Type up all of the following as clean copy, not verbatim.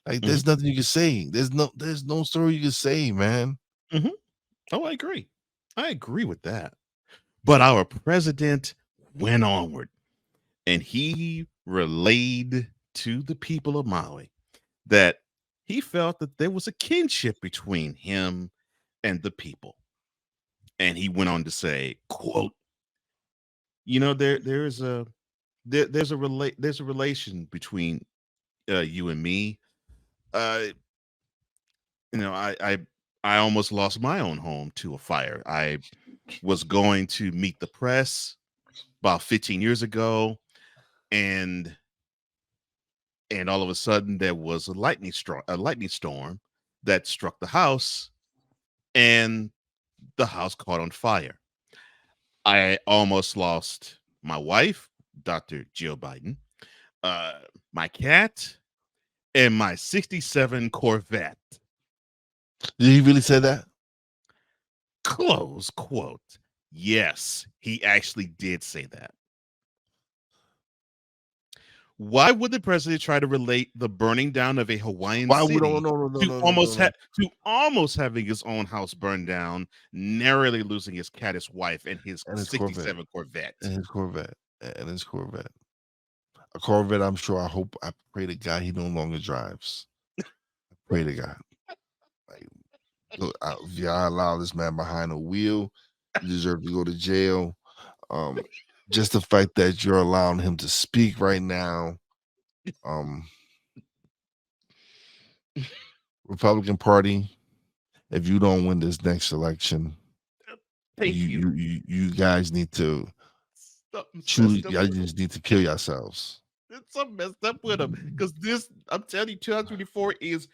Like, Mhm. there's nothing you can say. There's no story you can say, man. Mhm. Oh, I agree. I agree with that. But our president went onward and he relayed to the people of Maui that he felt that there was a kinship between him and the people. And he went on to say, quote, there's a relation between you and me. Uh, I almost lost my own home to a fire. I was going to meet the press about 15 years ago, and all of a sudden there was a lightning storm that struck the house, and the house caught on fire. I almost lost my wife, Dr. Jill Biden, uh, my cat, and my 67 Corvette. Did he really say that? Close quote. Yes, he actually did say that. Why would the president try to relate the burning down of a Hawaiian Why would no city no no no to no no no no? almost having his own house burned down, narrowly losing his cat, his wife, and his And his Corvette. 67 Corvette? And his Corvette. And his Corvette. A Corvette, I'm sure. I pray to God he no longer drives. I pray to God. Like, look, if y'all allow this man behind a wheel, you deserve to go to jail. Just the fact that you're allowing him to speak right now. Republican Party, if you don't win this next election, Thank you. you guys need to Something's truly, messed up y'all with him. just need to kill yourselves. It's something messed up with him. Because this, I'm telling you, 2024 is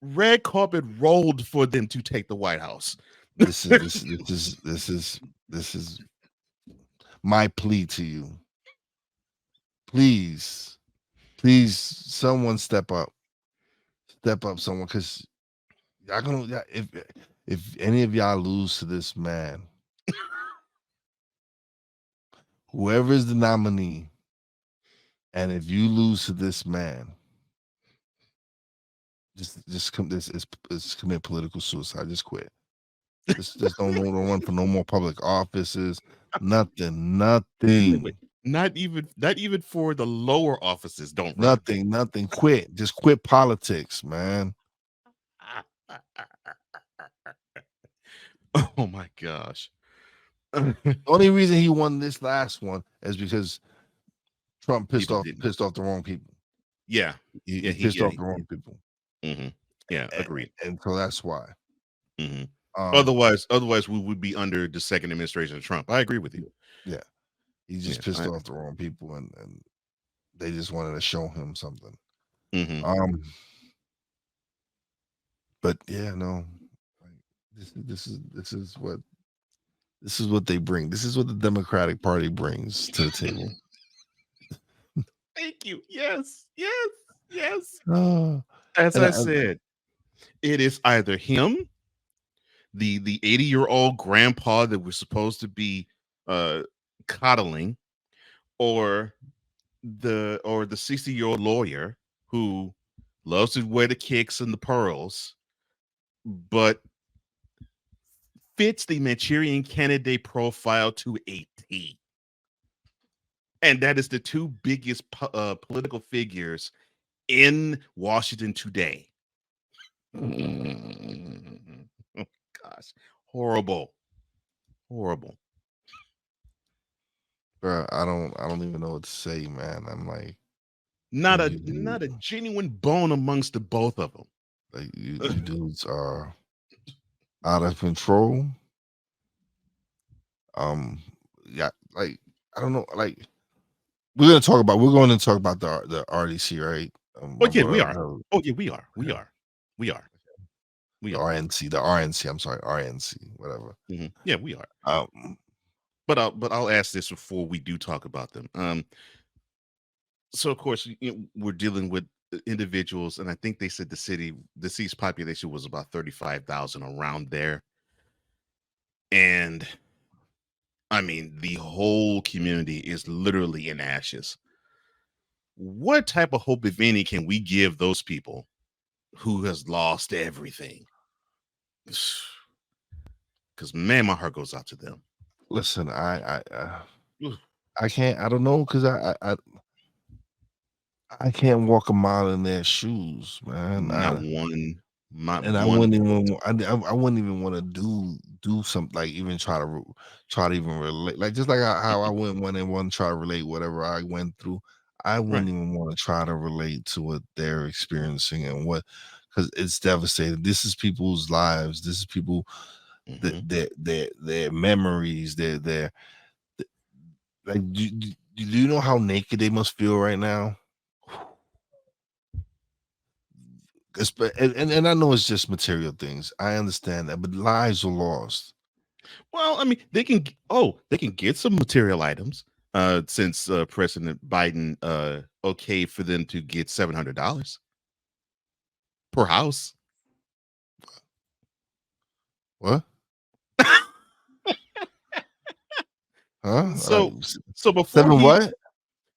red carpet rolled for them to take the White House. This is my plea to you. Please, someone step up, someone, because y'all gonna, if any of y'all lose to this man, whoever is the nominee, and if you lose to this man, just come, this is commit political suicide. Just quit. Just don't run for no more public offices. Nothing. Wait, not even for the lower offices. Don't run. Nothing. Quit. Just quit politics, man. Oh my gosh. The only reason he won this last one is because Trump pissed People off didn't. the wrong people. Yeah. He pissed off the wrong people. Yeah, agreed. And so that's why. Otherwise we would be under the second administration of Trump. I agree with you. Yeah. He just pissed off the wrong people, and they just wanted to show him something. But yeah, no. This is what they bring. This is what the Democratic Party brings to the table. Thank you. Yes. As I said, it is either him, the 80-year-old grandpa that we're supposed to be coddling, or the 60-year-old lawyer who loves to wear the kicks and the pearls, but fits the Manchurian candidate profile to a T. And that is the two biggest political figures in Washington today. Oh, gosh, horrible. Bro, I don't even know what to say, man. I'm like, not a genuine bone amongst the both of them. Like, you dudes are out of control. Yeah, like, I don't know, like, we're going to talk about the RDC, right? Oh yeah, we are. Oh yeah, we are. The RNC. I'm sorry, RNC, whatever. Yeah, we are. But I'll ask this before we do talk about them. So of course, we're dealing with individuals, and I think they said the city's population was about 35,000, around there. And I mean, the whole community is literally in ashes. What type of hope, if any, can we give those people who has lost everything? Because man, my heart goes out to them. Listen, I can't. I don't know because I can't walk a mile in their shoes, man. Not one. Not And I one. wouldn't even. I wouldn't even want to do something like even try to even relate. Like just like how I wouldn't want to try to relate whatever I went through. I wouldn't Right. even want to try to relate to what they're experiencing and what, because it's devastating. This is people's lives. This is people that Mhm. their memories. Their like. Do you know how naked they must feel right now? And I know it's just material things. I understand that, but lives are lost. Well, I mean, they can get some material items. Since President Biden okayed for them to get $700 per house. What? Huh? So before Seven he what?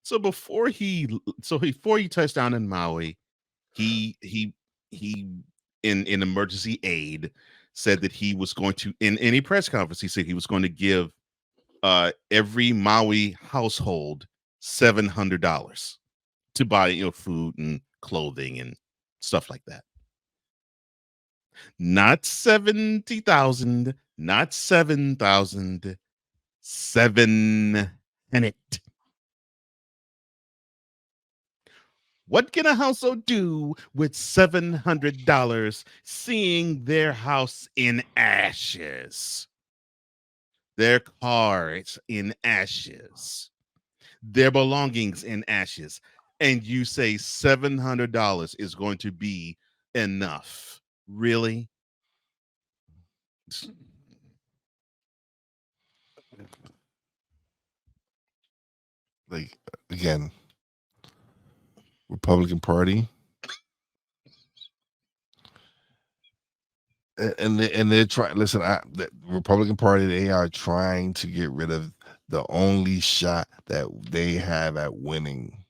so before he so before he touched down in Maui, he in emergency aid said that he was going to, in any press conference, he said he was going to give every Maui household $700 to buy, food and clothing and stuff like that. Not 70,000, not 7,000, 700. What can a household do with $700 seeing their house in ashes, their cars in ashes, their belongings in ashes, and you say $700 is going to be enough? Really? Like again, Republican Party, and they're trying. Listen, the Republican Party, they are trying to get rid of the only shot that they have at winning.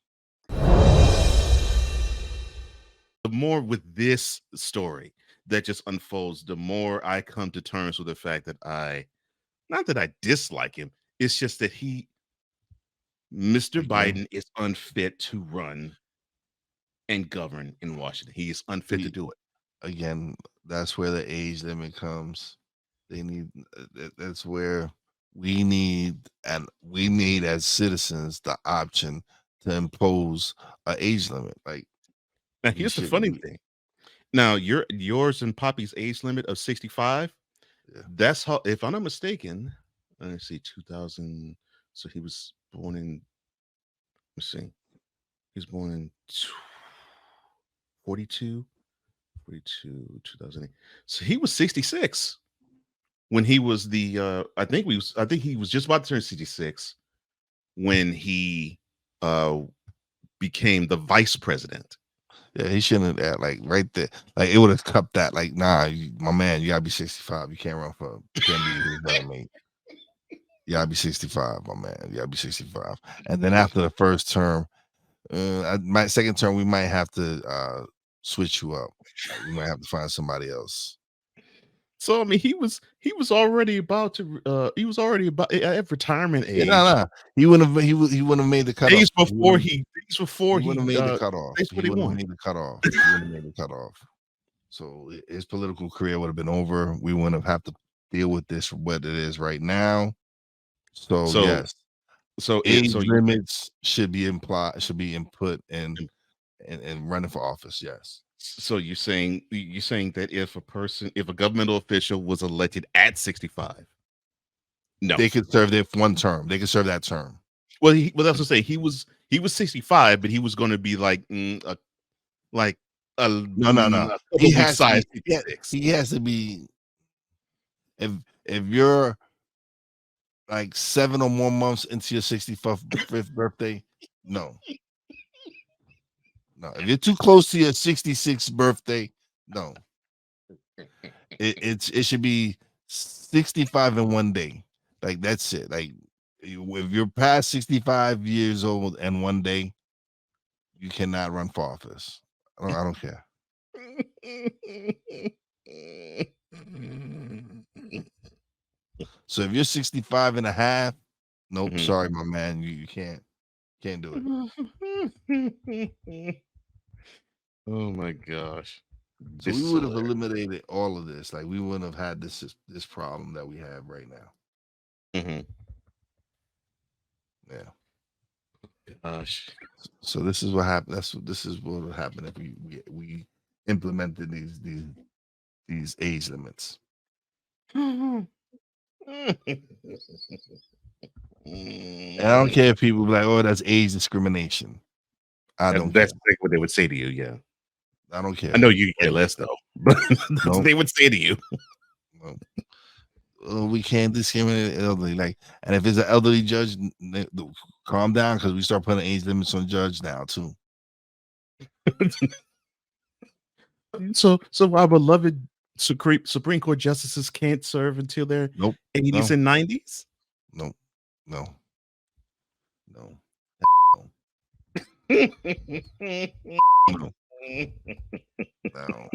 The more with this story that just unfolds, the more I come to terms with the fact that not that I dislike him, it's just that Mr. Again, Biden is unfit to run and govern in Washington. He is unfit to we do it. again, that's where the age limit comes. They need that's where we need as citizens the option to impose a age limit. Like Now, we here's the should funny we thing. Now, yours and Poppy's age limit of 65, yeah. that's how, if I'm not mistaken, let's see, 2000. So he was born in, let's see, he was born in 42, 42, 2008. So he was 66 when he was I think he was just about to turn 66 when he uh became the vice president. Yeah, he shouldn't have like right there. Like it would have cupped that. Like, nah, my man, you gotta be 65. You can't run for you can't be his running mate. You gotta be 65, my man. You gotta be 65. And then after the first term, my second term, we might have to switch you up. Like we might have to find somebody else. So I mean, he was already about to he was already about at retirement Yeah, age. he wouldn't have made the Days cutoff. before He wouldn't have made the cutoff. days He what he wouldn't have won. made the cutoff. He wouldn't have made the cutoff. So his political career would have been over. We wouldn't have to deal with this for what it is right now. So So yes, so it age so you limits should be input and running for office. Yes, so you're saying that if a governmental official was elected at 65, no. they could serve their one term. They could serve that term. Well, that's what say he was 65, but he was going to be like No. a He couple weeks has to size be. Yeah, 66. he has to be. If you're like 7 or more months into your 65th birthday, no. No, if you're too close to your 66th birthday, no. It should be 65 in one day. Like that's it. Like if you're past 65 years old and one day, you cannot run for office. I don't care. So if you're 65 and a half, nope, Mhm. sorry, my man, you can't do it. Oh my gosh. So This we is would have hilarious. eliminated all of this. Like we wouldn't have had this problem that we have right now. Mhm. Yeah. Gosh. So this is what happened. This is what would happen if we implemented these age limits. And I don't care if people be like, "Oh, that's age discrimination." I don't care. That's like what they would say to you, yeah. I don't care. I know you care Like, less though, but that's no, what they would say to you. no. We can't discriminate the elderly. Like, and if it's an elderly judge, calm down because we start putting age limits on judge now too. So our beloved Supreme Court justices can't serve until their Nope. 80s No. and 90s? No. No. No. No. No.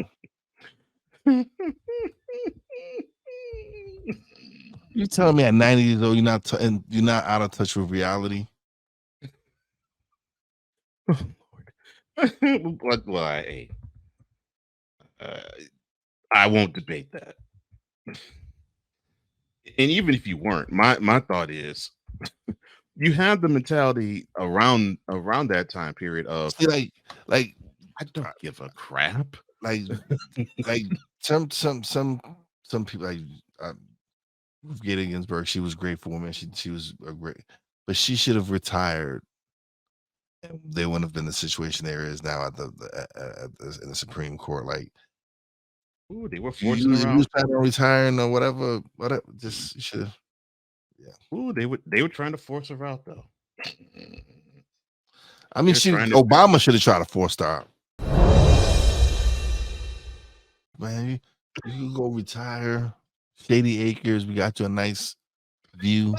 You telling me at 90 years old and you're not out of touch with reality? Well, I won't debate that. And even if you weren't, my thought is you have the mentality around that time period of See, like, I don't give a crap. like, like some people like Ruth Ginsburg. She was a great woman. She was a great, but she should have retired. And they wouldn't have been the situation there is now at in the Supreme Court. Like, Ooh, they were you forcing her was out. planning on retiring or whatever. Just should have. Yeah. Ooh, they were trying to force her out though. I mean, They're trying to Obama should have tried to force her out. Man, you can go retire. Shady Acres, we got you a nice view.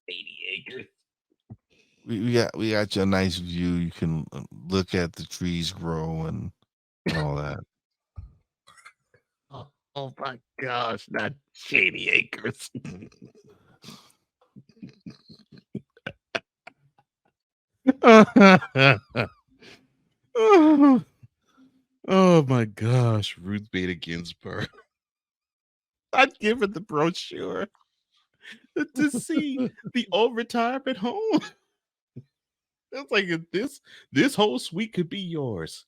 80 acres. We got you a nice view. You can look at the trees grow and all that. Oh my gosh, not Shady Acres. Oh my gosh, Ruth Bader Ginsburg. I'd give her the brochure to see the old retirement home. It's like if this whole suite could be yours,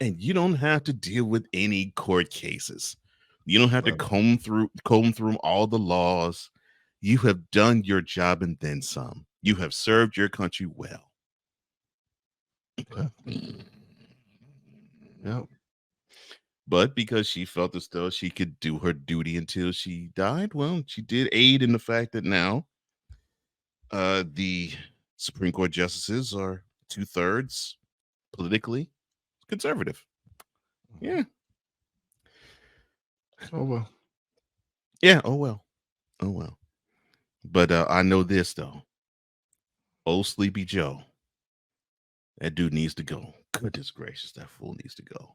and you don't have to deal with any court cases. You don't have to Right. comb through all the laws. You have done your job and then some. You have served your country well. Yeah. Yeah. But because she felt as though she could do her duty until she died, well, she did aid in the fact that now the Supreme Court justices are 2/3 politically conservative. Yeah. Oh well. Yeah. Oh well. Oh well. But I know this though. Old Sleepy Joe. That dude needs to go. Goodness gracious, that fool needs to go.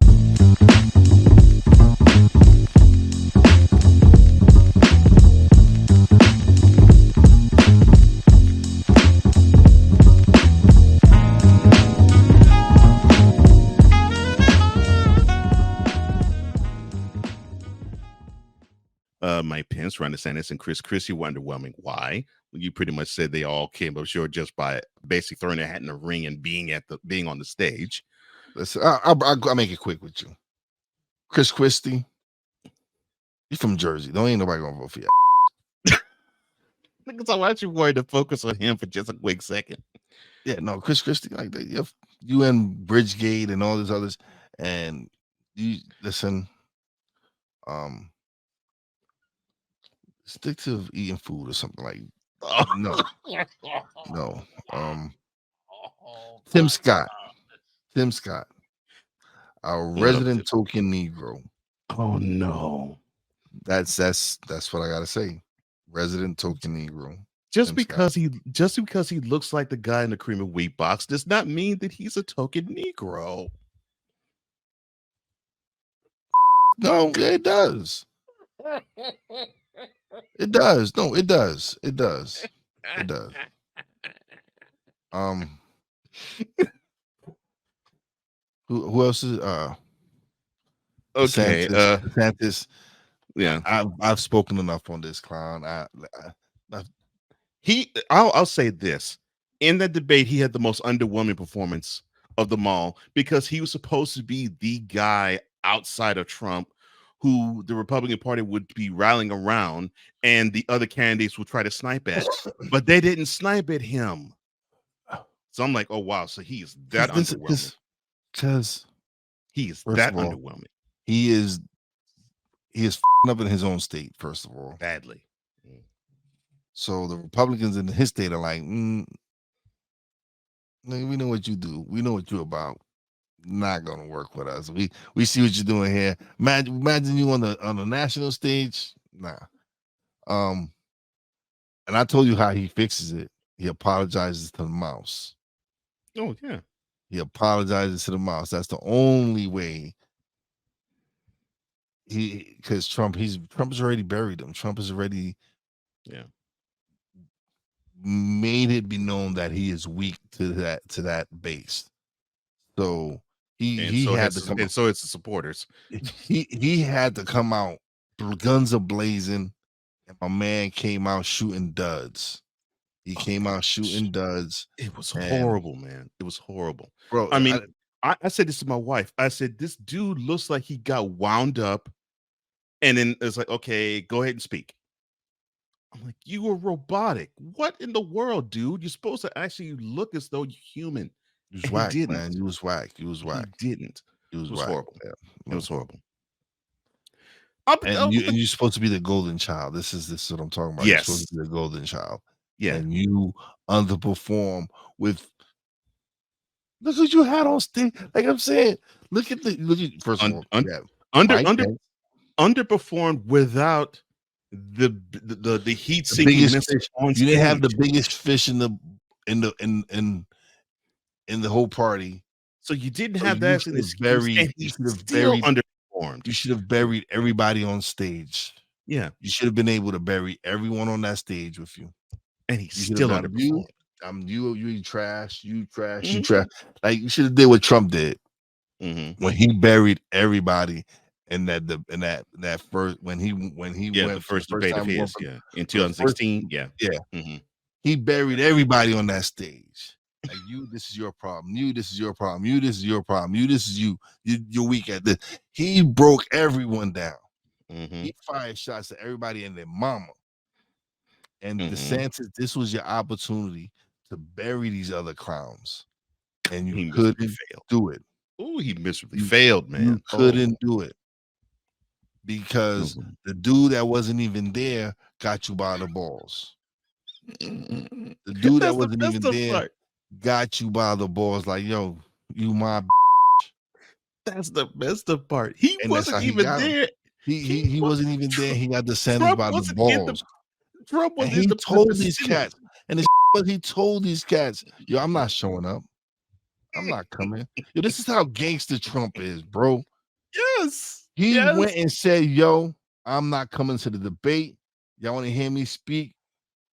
Mike Pence, Ron DeSantis, and Christie were underwhelming. Why? Well, you pretty much said they all came up short just by basically throwing their hat in the ring and being on the stage. Listen, I'll make it quick with you. Chris Christie, you from Jersey. Don't ain't nobody gonna vote for you. Because I want you worried to focus on him for just a quick second. Yeah, no, Chris Christie, like you and Bridgegate and all these others, and you listen. Stick to eating food or something like. No, no. Tim Scott, our What up, resident Tim? token Negro. Oh no. That's what I gotta say. Resident token Negro. Just Tim Scott. because he looks like the guy in the cream of wheat box does not mean that he's a token Negro. No, it does. It does. No, it does. It does. It does. Who else is Okay. DeSantis. Yeah. I've spoken enough on this clown. I'll say this. In that debate, he had the most underwhelming performance of them all because he was supposed to be the guy outside of Trump who the Republican Party would be rallying around and the other candidates would try to snipe at, but they didn't snipe at him. So I'm like, oh wow, so he is that underwhelming. Because he is that underwhelming. He is up in his own state, first of all. Badly. So the Republicans in his state are like, we know what you do. We know what you're about. Not gonna work with us. We see what you're doing here. Imagine you on the national stage. Nah. And I told you how he fixes it. He apologizes to the mouse. Oh yeah. He apologizes to the mouse. That's the only way. Because Trump has already buried him. Trump has already made it be known that he is weak to that base. So he had to come out. And so it's the supporters. He had to come out, guns are blazing, and my man came out shooting duds. He came out shooting duds. It was horrible, man. It was horrible. Bro, I mean, I said this to my wife. I said, this dude looks like he got wound up and then it's like, okay, go ahead and speak. I'm like, you were robotic. What in the world, dude? You're supposed to actually look as though you're human. You was whack, man. You was whack. He didn't. It was horrible. Yeah. It was horrible. And you're supposed to be the golden child. This is what I'm talking about. Yes. You're supposed to be the golden child. Yeah. And you underperform with. Look what you had on stage. Like I'm saying, look at first of all, underperformed without the heat sinking on stage. You didn't have the biggest fish in the whole party. So you didn't have that in his buried. You should have buried underperformed. You should have buried everybody on stage. Yeah, you should have been able to bury everyone on that stage with you. And he still underperformed. You trash. You trash. Like you should have did what Trump did when he buried everybody in that first when he went the first debate of his in 2016. He buried everybody on that stage. Like this is your problem. This is your problem. This is your problem. You're weak at this. He broke everyone down. He fired shots at everybody and their mama. And DeSantis, this was your opportunity to bury these other clowns, and you couldn't do it. Oh, he miserably failed, man. You couldn't do it because the dude that wasn't even there got you by the balls. The dude that wasn't even there got you by the balls. Like, yo, you my. That's the best part. He wasn't even there. He wasn't even there. He got DeSantis by the balls. Trump was he told these cats, and he told these cats, yo, I'm not showing up. I'm not coming. Yo, this is how gangster Trump is, bro. Yes. He went and said, yo, I'm not coming to the debate. Y'all want to hear me speak?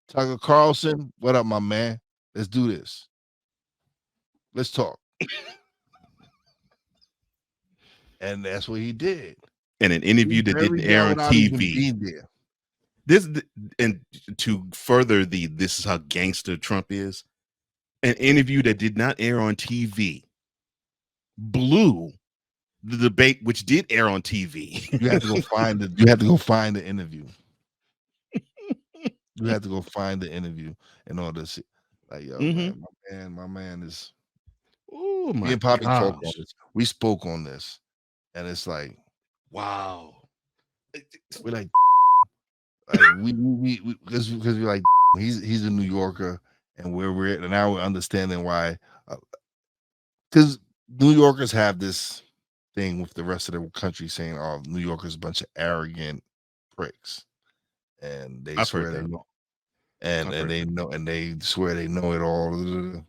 Tucker Carlson, what up, my man? Let's do this. Let's talk. And that's what he did. In an interview that didn't air on TV. This and to further this is how gangster Trump is. An interview that did not air on TV blew the debate, which did air on TV. You have to go find it. You have to go find the interview. You have to go find the interview in order to see. Like, yo, my man is. Oh my! Me and Poppy talked on this. We spoke on this, and it's like, wow. We're like we because we're like he's a New Yorker, and we're now we're understanding why. Because New Yorkers have this thing with the rest of the country saying, "Oh, New Yorkers a bunch of arrogant pricks, and they I've heard swear they that. know, and I've and heard they that. know, and they swear they know it all.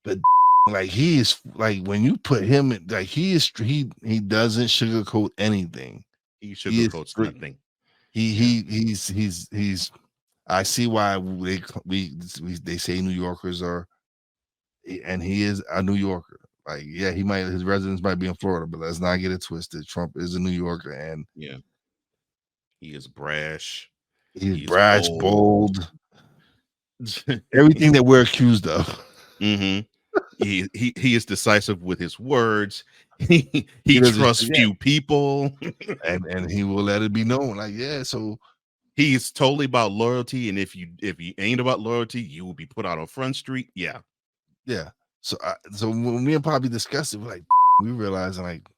But like he is like when you put him in, like he doesn't sugarcoat anything. He He is sugarcoats straight. nothing. He Yeah. he's. I see why they say New Yorkers are, and he is a New Yorker. Like, yeah, his residence might be in Florida, but let's not get it twisted. Trump is a New Yorker, and Yeah. He is brash. he's He's brash, bold. bold, everything that we're accused of. Mm-hmm. He is decisive with his words. He He doesn't, trusts yeah, few people. and he will let it be known. Like, yeah, so He's totally about loyalty, and if you ain't about loyalty, you will be put out on Front Street. Yeah. yeah, so when me and Poppy discussed it, we're like, we realizing like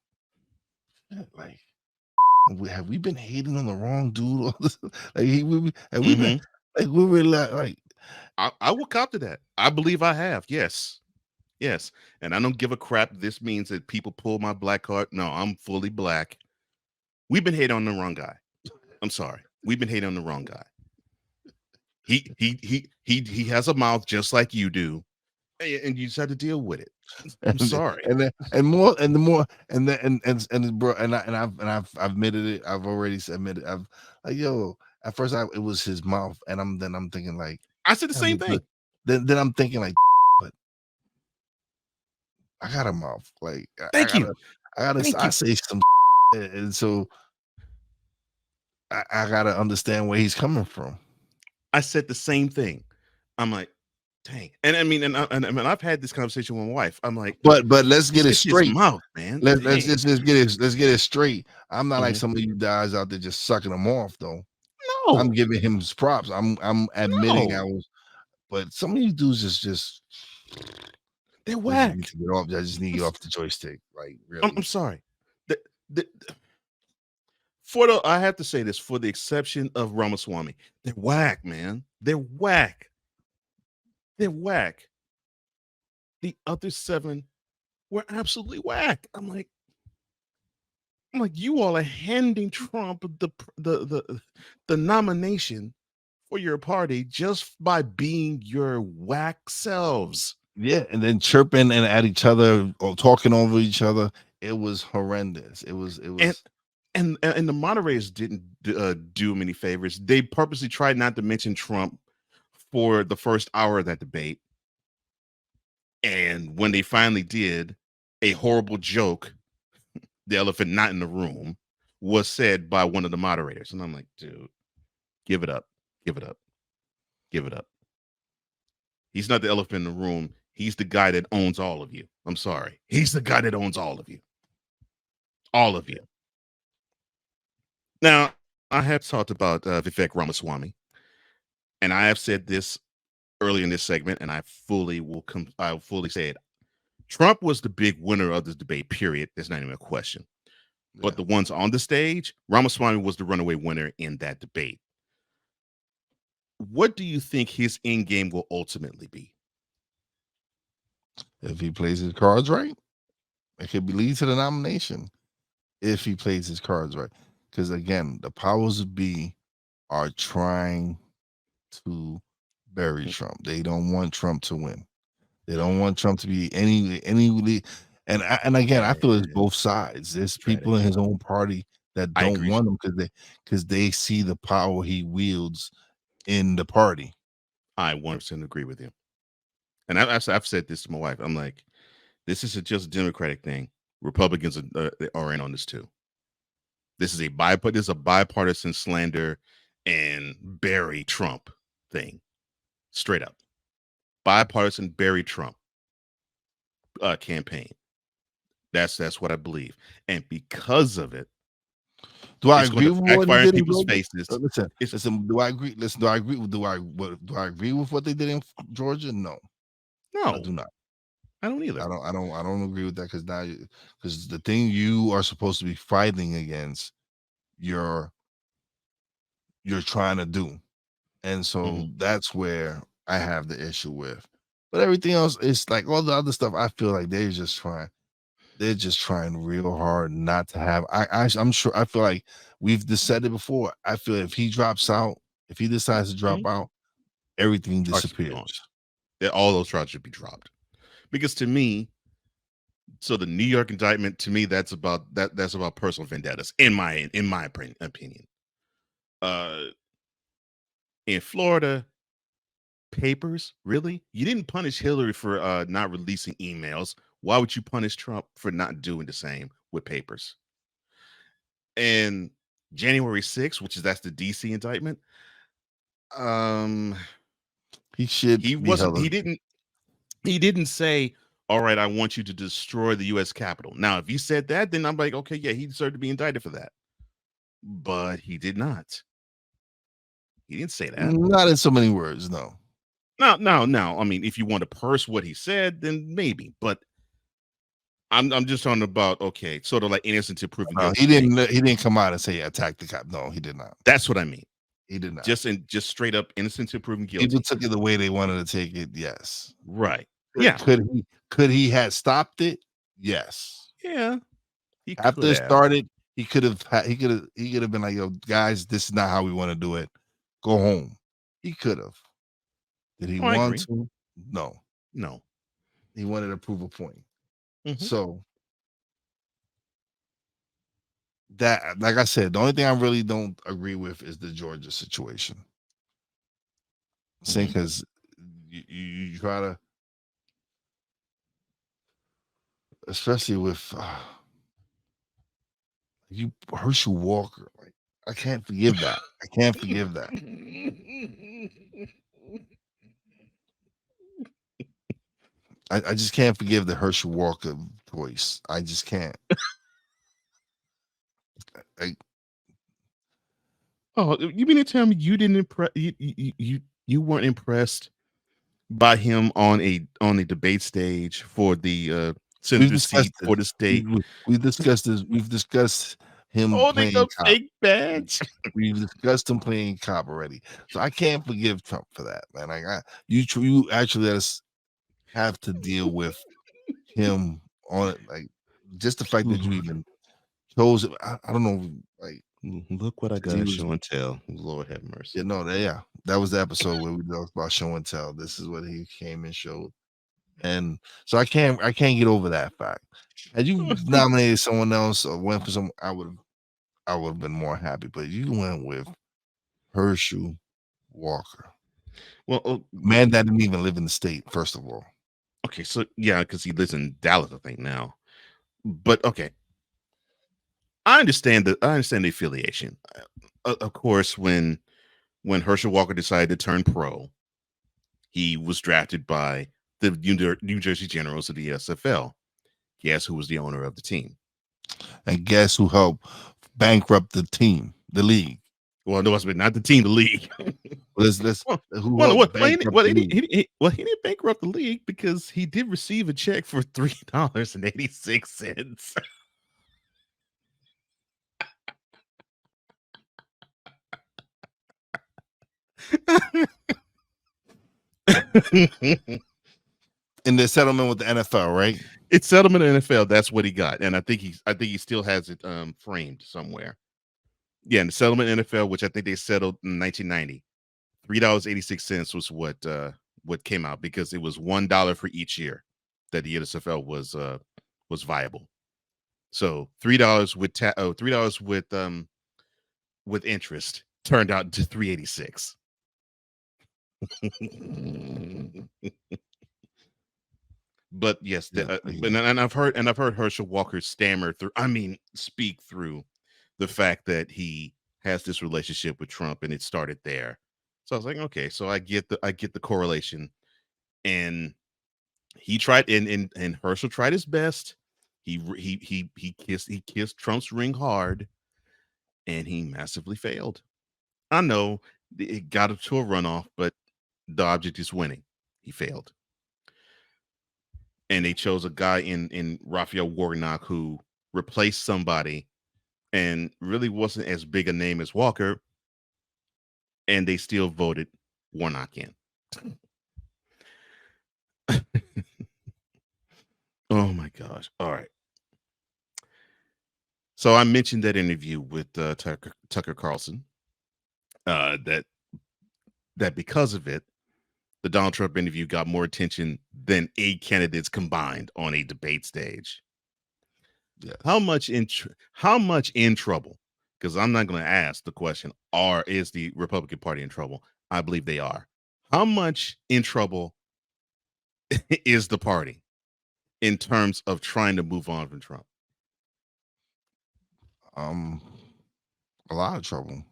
have we been hating on the wrong dude? All this? Like have we been Mm-hmm. like we were like I will cop to that. I believe I have. Yes. Yes. And I don't give a crap. This means that people pull my black card. No, I'm fully black. We've been hating on the wrong guy. I'm sorry. We've been hating on the wrong guy. He has a mouth just like you do, and you just have to deal with it. I'm sorry. and more and the more and the and bro I've admitted it. I've already admitted. I've like yo. At first, it was his mouth, and I'm thinking like, I said the yeah, same but thing. then I'm thinking like, but I got a mouth. Like Thank you. Thank I you. say some, and so I gotta understand where he's coming from. I said the same thing. I'm like, dang. And I mean, and I've had this conversation with my wife. I'm like, But let's get it it's his straight. mouth, man. Let's Dang. let's get it straight. I'm not like Mhm. some of you guys out there just sucking them off though. I'm No, giving him his props. I'm admitting I no. was, but some of you dudes just They're I just need whack. to get off. I just need to I'm, get s- off the joystick. Like I'm really. sorry. The, for the I have to say this, for the exception of Ramaswamy, they're whack, man. They're whack. They're whack. The other seven were absolutely whack. I'm like, you all are handing Trump the nomination for your party just by being your whack selves. Yeah, and then chirping and at each other or talking over each other. It was horrendous. It And was and the moderators didn't do him any favors. They purposely tried not to mention Trump for the first hour of that debate. And when they finally did, a horrible joke, the elephant not in the room, was said by one of the moderators. And I'm like, dude, give it up. Give it up. Give it up. He's not the elephant in the room. He's the guy that owns all of you. I'm sorry. He's the guy that owns all of you. All of you. Now, I have talked about Vivek Ramaswamy, and I have said this early in this segment, and I'll fully say it. Trump was the big winner of this debate, period. There's not even a question. But yeah. the ones on the stage, Ramaswamy was the runaway winner in that debate. What do you think his end game will ultimately be? If he plays his cards right, it could lead to the nomination. If he plays his cards right, because again, the powers of be are trying to bury Mm, Trump. They don't want Trump to win. They don't want Trump to be and again, I feel it's And both sides. There's try people that. in his own party that I don't agree. want him because they see the power he wields in the party. I 100% agree with you. And I've said this to my wife. I'm like, this isn't just a Democratic thing. Republicans are in on this too. This is a bipartisan slander and bury Trump thing. Straight up. Bipartisan bury Trump campaign. That's what I believe. And because of it, Do I it's going agree to with what he backfire in did in people's Georgia? faces. It's Listen. Do I agree? Listen, do I agree? Do I agree with what they did in Georgia? No, I no, do not. I don't either. I don't agree with that because the thing you are supposed to be fighting against, you're trying to do, and so Mhm. that's where I have the issue with. But everything else is like all the other stuff. I feel like they're just trying. they're just trying real hard not to have. I'm sure. I feel like we've said it before. I feel if he drops out, if he decides to drop out, everything disappears. All those charges should be dropped. Because to me, so the New York indictment, to me, that's about personal vendettas, in my opinion. In Florida, papers, really? You didn't punish Hillary for not releasing emails. Why would you punish Trump for not doing the same with papers? And January 6th, that's the DC indictment. He should he be wasn't held. he didn't say, all right, I want you to destroy the US Capitol. Now, if he said that, then I'm like, okay, yeah, he deserved to be indicted for that. But he did not. He didn't say that. Not in so many words, no. No. I mean, if you want to parse what he said, then maybe. But I'm just talking about, okay, sort of like innocent to proven guilty. He didn't come out and say attack the cop. No, he did not. That's what I mean. He did not. Just straight up innocent to proven guilty. People took it the way they wanted to take it. Yes. Right. Could he have stopped it? Yes. Yeah. After it started, he could have been like, yo, guys, this is not how we want to do it. Go home. He could have. Did he want to? No. He wanted to prove a point. So that, like I said, the only thing I really don't agree with is the Georgia situation. Saying because you try to, especially with you Herschel Walker, like I can't forgive that. I can't forgive that. I just can't forgive the Herschel Walker voice. I just can't. You mean to tell me you didn't you weren't impressed by him on a debate stage for the senator seat for the state? We've discussed this. We've discussed him holding playing a fake badge. We've discussed him playing cop already, so I can't forgive Trump for that, man. Like you actually let us have to deal with him on it, like just the fact that you even chose it. I don't know, like look what I got. Show and tell. Lord have mercy. That was the episode where we talked about show and tell. This is what he came and showed, and so I can't get over that fact. Had you nominated someone else or went for some, I would have been more happy. But you went with Herschel Walker. Well, man that didn't even live in the state, first of all. Okay, so yeah, because he lives in Dallas, I think now. But okay, I understand the affiliation. Of course, when Herschel Walker decided to turn pro, he was drafted by the New Jersey Generals of the USFL. Guess who was the owner of the team? And guess who helped bankrupt the team, the league? Well, no, it's not the team, the league. He didn't bankrupt the league because he did receive a check for $3.86. In the settlement with the NFL, right? It's settlement in NFL. That's what he got, and I think he still has it framed somewhere. Yeah, in the settlement NFL, which I think they settled in 1990, $3.86 was what came out because it was $1 for each year that the USFL was viable. So $3 with interest turned out to $3.86. But yes, and I've heard Herschel Walker speak through the fact that he has this relationship with Trump and it started there. So I was like, okay, so I get the correlation. And he tried and Herschel tried his best. He kissed Trump's ring hard and he massively failed. I know it got him to a runoff, but the object is winning. He failed. And they chose a guy in Raphael Warnock who replaced somebody and really wasn't as big a name as Walker, and they still voted Warnock in. Oh my gosh. All right. So I mentioned that interview with Tucker Carlson. That because of it, the Donald Trump interview got more attention than 8 candidates combined on a debate stage. How Yes. much how much in trouble? Because I'm not going to ask the question, is the Republican Party in trouble? I believe they are. How much in trouble is the party in terms of trying to move on from Trump? Um, a lot of trouble.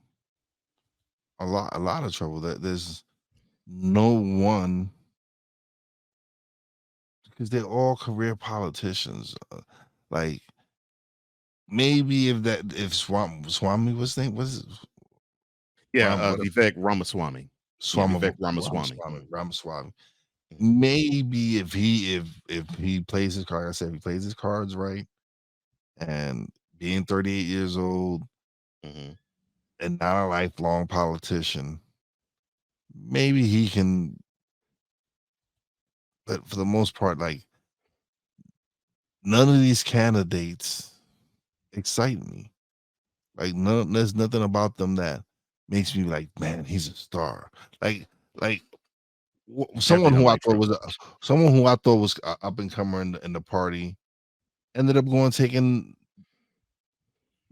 A lot of trouble. That there's no one, because they're all career politicians. Like maybe if Swami was name was Yeah, whatever Vivek Ramaswamy. Yeah, Vivek Ramaswamy. Ramaswamy. Mhm, Maybe if he plays his card, like I said, if he plays his cards right, and being 38 years old mhm. and not a lifelong politician, maybe he can. But for the most part, like none of these candidates excite me. Like there's nothing about them that makes me like, man, he's a star. Like like Have they someone done who I like thought Trump? was up and comer in the party ended up going taking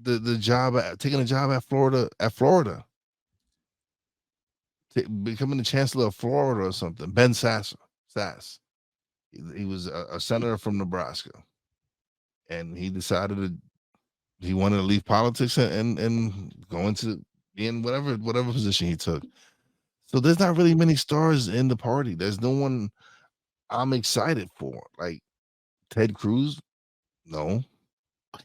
the job taking a job at Florida, becoming the chancellor of Florida or something. Ben Sass. He was a senator from Nebraska, and he decided he wanted to leave politics and go into being whatever position he took. So there's not really many stars in the party. There's no one I'm excited for. Like Ted Cruz, no.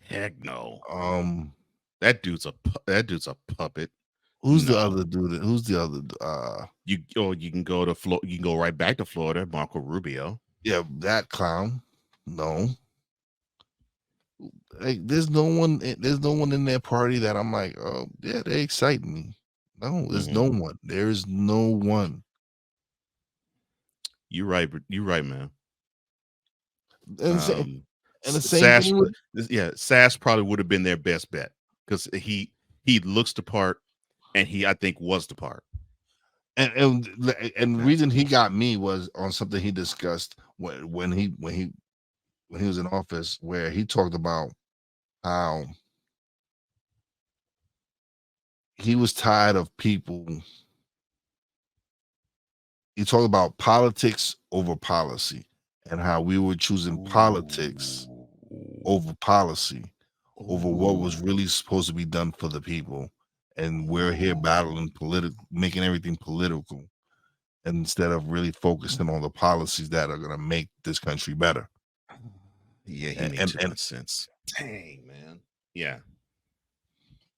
Heck no. Um, That dude's a puppet. who's the No. other dude? Who's the other? You can go to you can go right back to Florida, Marco Rubio. Yeah, that clown. No, like there's no one. There's no one in that party that I'm like, oh yeah, they excite me. No, there's Mhm. no one. There is no one. You're right, man. And, Um, and the same Sass, thing with yeah, Sass probably would have been their best bet because he looks the part, and he I think was the part. and the reason he got me was on something he discussed when he was in office, where he talked about how he was tired of people. He talked about politics over policy and how we were choosing politics Ooh. over policy, over what was Ooh. really supposed to be done for the people. And we're here Ooh. battling making everything political instead of really focusing on the policies that are going to make this country better. Yeah, he And, made and too and much sense. Dang, man. Yeah,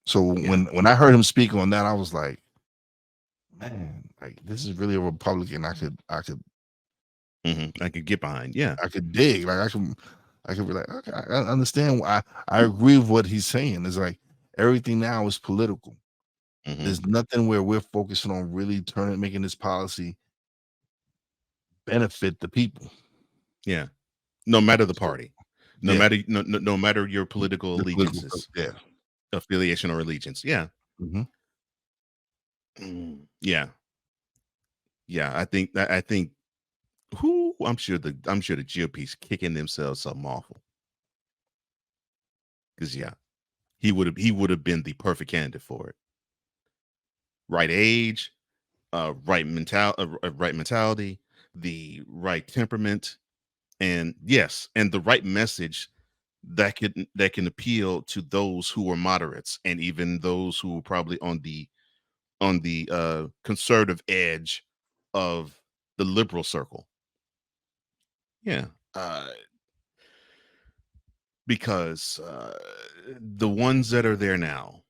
so yeah. when I heard him speak on that, I was like, man, like this is really a Republican I could get behind. Yeah. I could dig. Like I could be like, okay, I understand. I agree with what he's saying. It's like everything now is political. hmm There's nothing where we're focusing on really making this policy benefit the people. Yeah. No matter the So party, yeah, no matter your political the political, allegiances, yeah. affiliation, or allegiance. Yeah. Mhm. Yeah. Yeah. I think who I'm sure the GOP's kicking themselves something awful because yeah, he would have been the perfect candidate for it. Right age, right mentality, the right temperament, and yes, and the right message that can appeal to those who are moderates and even those who are probably on the conservative edge of the liberal circle. Yeah, because the ones that are there now,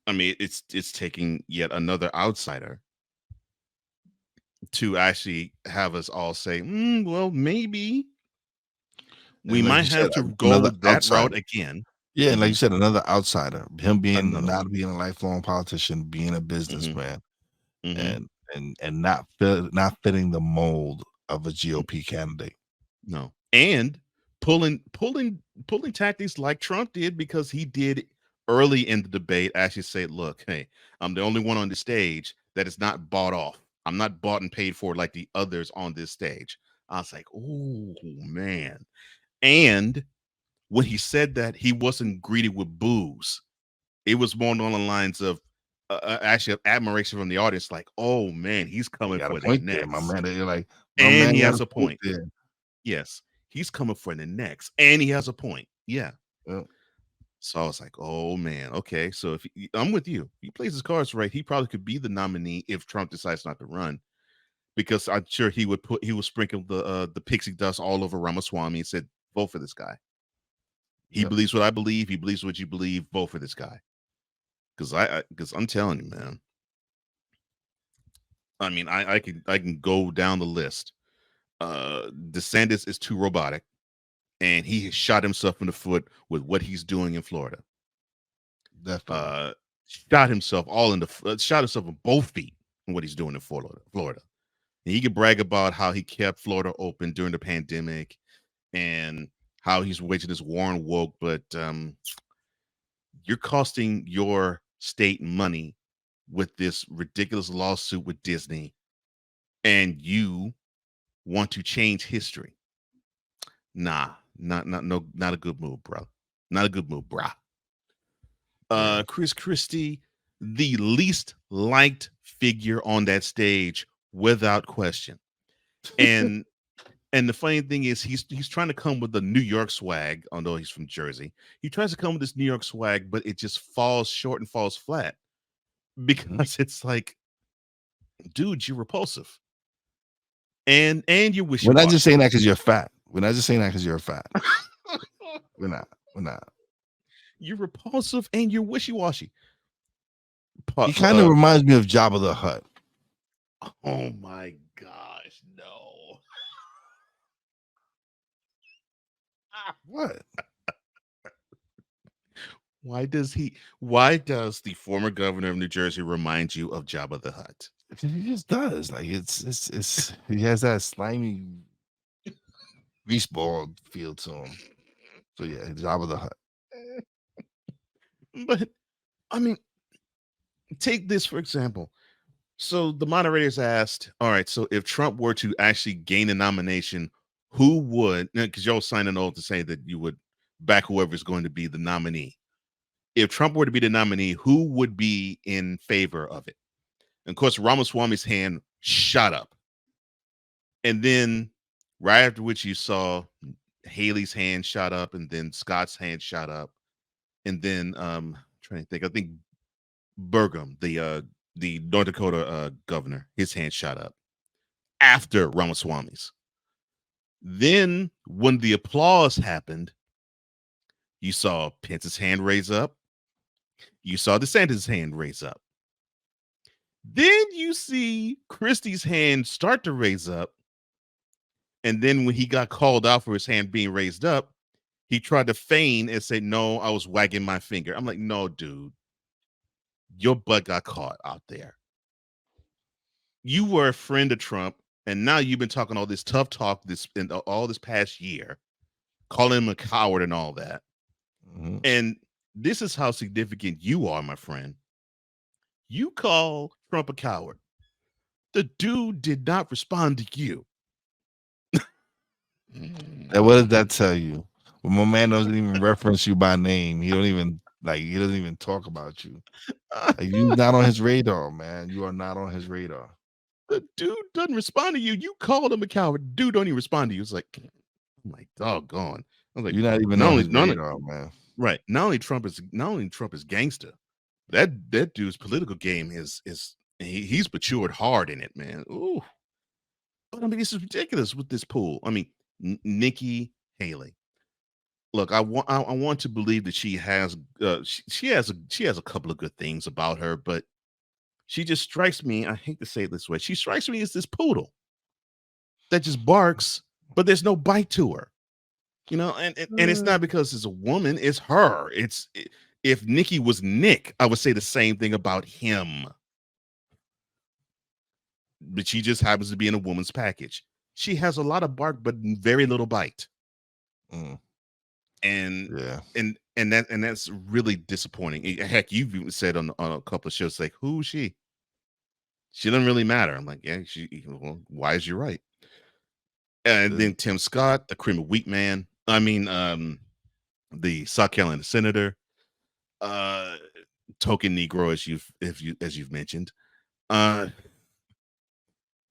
I mean, it's taking yet another outsider to actually have us all say, well, maybe we And like might you said, have to go another that route outsider. again. Yeah, and like hmm you said, another outsider. Him being Another one. not being a lifelong politician, being a hmm businessman, hmm and not fitting the mold of a GOP candidate. No, and pulling tactics like Trump did, because he did early in the debate actually say, look, hey, I'm the only one on the stage that is not bought off. I'm not bought and paid for like the others on this stage. I was like, oh man. And when he said that, he wasn't greeted with boos. It was more along the lines of actually of admiration from the audience, like, oh man, he's You coming got a for the point there, my next. man. You're like, my And man he got has a a point. there. Yes, he's coming for the next, and he has a point. Yeah. Yeah. So I was like, oh man, okay. So if I'm with you, he plays his cards right, he probably could be the nominee if Trump decides not to run, because I'm sure he would sprinkle the pixie dust all over Ramaswamy and said, vote for this guy. He Yep. believes what I believe. He believes what you believe. Vote for this guy. Because I'm telling you, man. I mean, I can go down the list. DeSantis is too robotic, and he has shot himself in the foot with what he's doing in Florida. Definitely. Shot himself shot himself in both feet in what he's doing in Florida. And he could brag about how he kept Florida open during the pandemic and how he's waging this war on woke, but you're costing your state money with this ridiculous lawsuit with Disney, and you want to change history. Nah, not a good move, bro. Not a good move, brah. Yeah. Christie, the least liked figure on that stage, without question. And the funny thing is, he's trying to come with the New York swag, although he's from Jersey. He tries to come with this New York swag, but it just falls short and falls flat, because it's like, dude, you're repulsive, and you're We're wishy-washy. not just saying that because you're fat. We're not just saying that because you're fat. We're not. You're repulsive and you're wishy-washy. He kind of reminds me of Jabba the Hutt. Oh my gosh, no. What? Why does the former governor of New Jersey remind you of Jabba the Hutt? He just does. Like it's he has that slimy grease ball feel to him. So yeah, Jabba the Hutt. But I mean, take this for example. So the moderators asked, all right, so if Trump were to actually gain a nomination, who would, because y'all signed an oath to say that you would back whoever's going to be the nominee. If Trump were to be the nominee, who would be in favor of it? And of course, Ramaswamy's hand shot up. And then right after which you saw Haley's hand shot up, and then Scott's hand shot up. And then trying to think, I think Burgum, the North Dakota governor, his hand shot up after Ramaswamy's. Then when the applause happened, you saw Pence's hand raise up. You saw DeSantis' hand raise up. Then you see Christie's hand start to raise up. And then when he got called out for his hand being raised up, he tried to feign and say, no, I was wagging my finger. I'm like, no, dude, your butt got caught out there. You were a friend of Trump, and now you've been talking all this tough talk all this past year, calling him a coward and all that. Mm-hmm. And this is how significant you are, my friend. You call Trump a coward. The dude did not respond to you. And what does that tell you? When my man doesn't even reference you by name, he doesn't even talk about you. Like, you're not on his radar, man. You are not on his radar. The dude doesn't respond to you. You called him a coward. Dude don't even respond to you. It's like, oh my doggone. I was like, You're not even on his radar, man. Right. Not only Trump is gangster. That dude's political game is he's matured hard in it, man. Ooh. But I mean, this is ridiculous with this pool. I mean, Nikki Haley. Look, I want to believe that she has she has a couple of good things about her, but she just strikes me, I hate to say it this way, she strikes me as this poodle that just barks, but there's no bite to her. You know, and it's not because it's a woman, it's her. If Nikki was Nick, I would say the same thing about him. But she just happens to be in a woman's package. She has a lot of bark, but very little bite. Mm, and yeah. that's really disappointing. Heck, you've even said on a couple of shows like, who's she? She doesn't really matter. I'm like, yeah, well, why is you right? And then Tim Scott, the cream of wheat man. I mean, the South Carolina senator, uh, token Negro, as you've mentioned. Uh,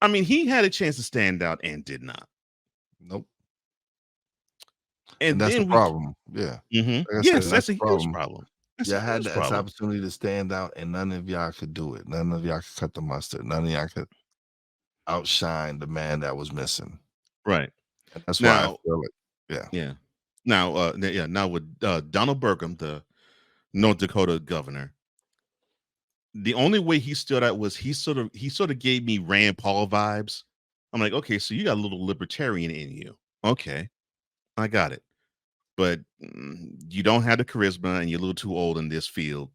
I mean, he had a chance to stand out and did not. Nope. And And that's the then we, problem. Yeah. Mhm. Like I said, Yes, that's that's the a huge problem. problem. That's a Y'all had huge this problem. opportunity to stand out, and none of y'all could do it. None of y'all could cut the mustard. None of y'all could outshine the man that was missing. Right. And that's why I Now, feel like, yeah. yeah. Now, now with Donald Burgum, the North Dakota governor, the only way he stood out was he sort of gave me Rand Paul vibes. I'm like, okay, so you got a little libertarian in you. Okay, I got it. But you don't have the charisma, and you're a little too old in this field,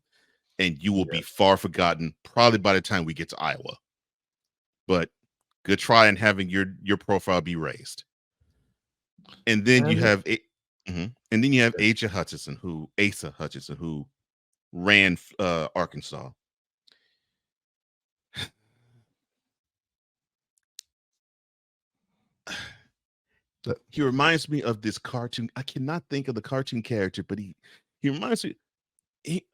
and you will Yeah. be far forgotten probably by the time we get to Iowa. But good try in having your profile be raised. And then you And have and then you have Asa Hutchinson, who ran Arkansas. He reminds me of this cartoon. I cannot think of the cartoon character, but he reminds me. He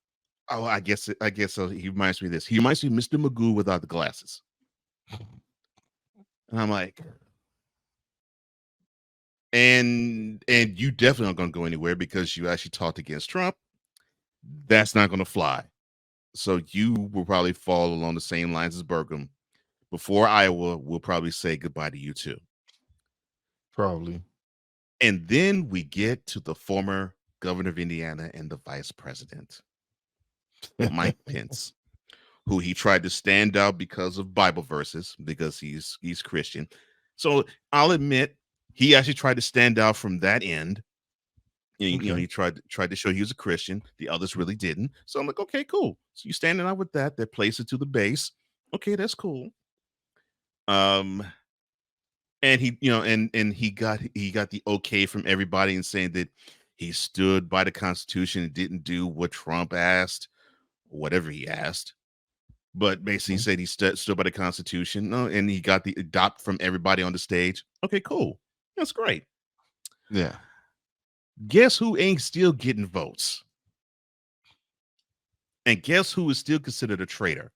oh, I guess so. He reminds me of this. He reminds me of Mr. Magoo without the glasses. And I'm like, and you definitely aren't going to go anywhere because you actually talked against Trump. That's not going to fly. So you will probably fall along the same lines as Burgum. Before Iowa, we'll probably say goodbye to you too. probably. And then we get to the former governor of Indiana and the vice president, Mike Pence, who he tried to stand out because of Bible verses, because he's Christian. So I'll admit he actually tried to stand out from that end. Okay. He tried to show he was a Christian. The others really didn't. So I'm like, okay, cool. So you standing out with that. That plays it to the base. Okay, that's cool. Um, and he got the okay from everybody and saying that he stood by the Constitution and didn't do what Trump asked, whatever he asked. But basically, he Mhm. said he stood by the Constitution. No, and he got the adopt from everybody on the stage. Okay, cool. That's great. Yeah. Guess who ain't still getting votes? And guess who is still considered a traitor?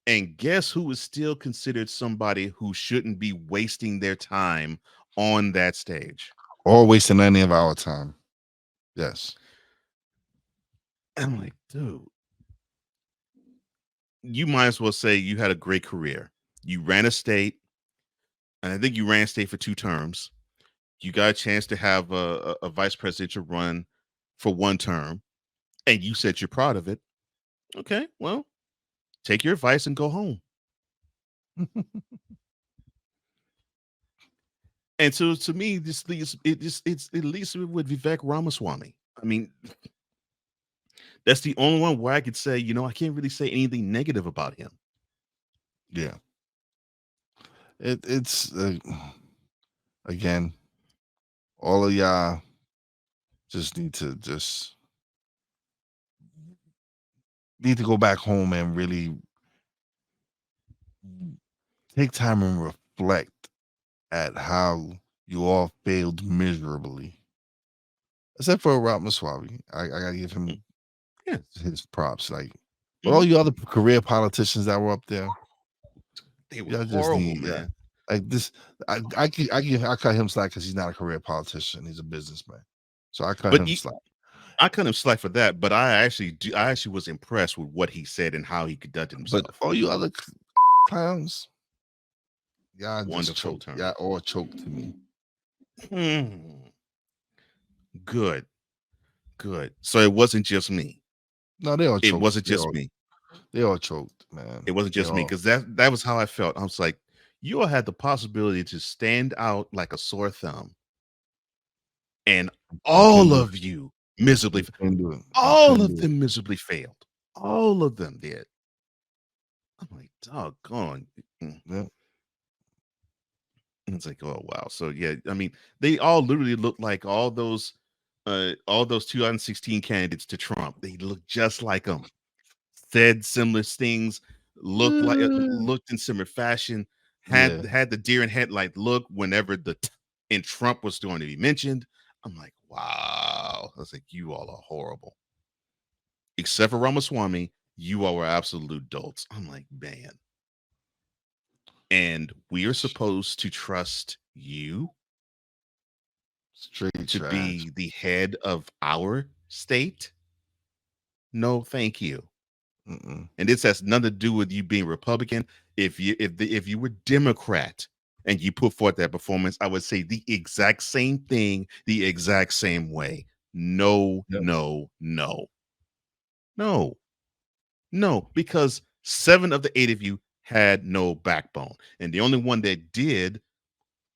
And guess who is still considered somebody who shouldn't be wasting their time on that stage? Or wasting any of our time. Yes. And I'm like, dude, you might as well say you had a great career. You ran a state, and I think you ran state for 2 terms. You got a chance to have a vice presidential run for 1 term, and you said you're proud of it. Okay, well, take your advice and go home. And so to me, it leaves me with Vivek Ramaswamy. I mean, that's the only one where I could say, I can't really say anything negative about him. Yeah. It's again, all of y'all just need to go back home and really take time and reflect at how you all failed miserably. Except for Ramaswamy. I gotta give him Yeah. his props. Like, but all you other career politicians that were up there, They were y'all just horrible, need man. like this. I cut him slack because he's not a career politician. He's a businessman. So I cut But him slack. I cut him slack for that, but I actually was impressed with what he said and how he conducted But himself. all you other clowns, y'all just Wonderful choke. term. Y'all all choke to me. Good. Good. So it wasn't just me. No, they all It choked. wasn't just me. They all choked, man. It wasn't They just me, all because that was how I felt. I was like, you all had the possibility to stand out like a sore thumb, and you couldn't all do of you miserably, it. You couldn't do it. You all couldn't of do it. them miserably failed. All of them did. I'm like, doggone. Mm. Yeah. And it's like, oh wow. So yeah, I mean, they all literally look like all those 2016 candidates to Trump. They look just like him. Said similar things, looked in similar fashion, Yeah. had the deer in headlight look whenever the in Trump was going to be mentioned. I'm like, wow. I was like, you all are horrible. Except for Ramaswamy, you all were absolute dolts. I'm like, man. And we are supposed to trust you Straight to trash. be the head of our state? No, thank you. Mm-mm. And this has nothing to do with you being Republican. If you were Democrat and you put forth that performance, I would say the exact same thing, the exact same way. No, Yep. no, no, no, no, because 7 of the 8 of you had no backbone, and the only one that did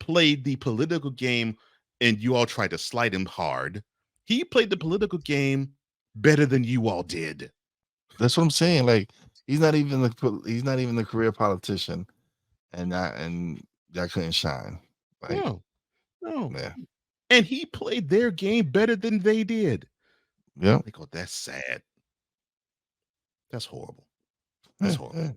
played the political game, and you all tried to slight him hard. He played the political game better than you all did. That's what I'm saying. Like he's not even the career politician, and that couldn't shine. Like No, no. yeah, And he played their game better than they did. yeah. Like, oh, that's sad. That's horrible. That's horrible.